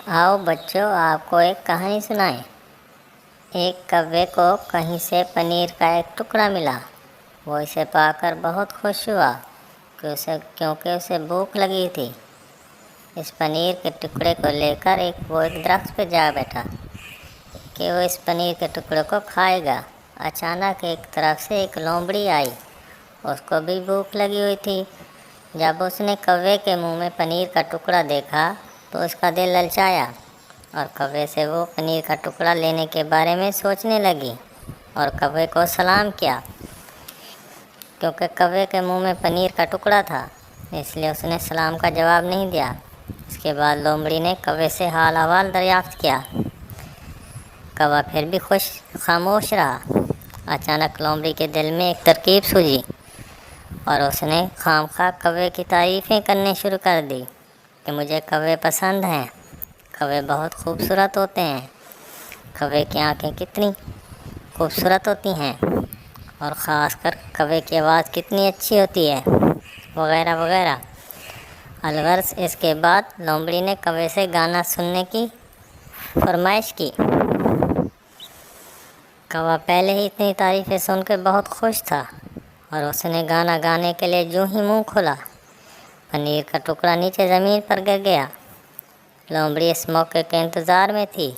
आओ बच्चों, आपको एक कहानी सुनाएं। एक कौवे को कहीं से पनीर का एक टुकड़ा मिला। वो इसे पाकर बहुत खुश हुआ क्योंकि उसे भूख लगी थी। इस पनीर के टुकड़े को लेकर वो एक दरख्त पर जा बैठा कि वो इस पनीर के टुकड़े को खाएगा। अचानक एक तरफ से एक लोमड़ी आई। उसको भी भूख लगी हुई थी। जब उसने कौवे के मुंह में पनीर का टुकड़ा देखा तो उसका दिल ललचाया और कौवे से वो पनीर का टुकड़ा लेने के बारे में सोचने लगी और कौवे को सलाम किया। क्योंकि कौवे के मुंह में पनीर का टुकड़ा था, इसलिए उसने सलाम का जवाब नहीं दिया। इसके बाद लोमड़ी ने कौवे से हाल अहवाल दरियाफ्त किया। कौवा फिर भी खामोश रहा। अचानक लोमड़ी के दिल में एक तरकीब सूझी और उसने खामखा कौवे की तारीफ़ें करने शुरू कर दी कि मुझे कौवे पसंद हैं। कौवे बहुत खूबसूरत होते हैं। कौवे की आँखें कितनी खूबसूरत होती हैं और ख़ासकर कौवे की आवाज़ कितनी अच्छी होती है, वगैरह वगैरह। अलगर्ज इसके बाद लोमड़ी ने कौवे से गाना सुनने की फरमाइश की। कौवा पहले ही इतनी तारीफ़ें सुनकर बहुत खुश था और उसने गाना गाने के लिए यूं ही मुंह खोला, पनीर का टुकड़ा नीचे ज़मीन पर गिर गया। लोमड़ी इस मौके के इंतज़ार में थी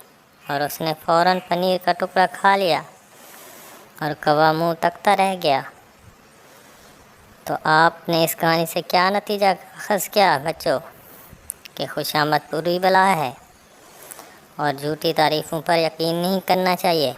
और उसने फ़ौरन पनीर का टुकड़ा खा लिया और कौवा मुंह तकता रह गया। तो आपने इस कहानी से क्या नतीजा अख़ज़ किया बच्चों? कि खुशामद बुरी बला है और झूठी तारीफ़ों पर यकीन नहीं करना चाहिए।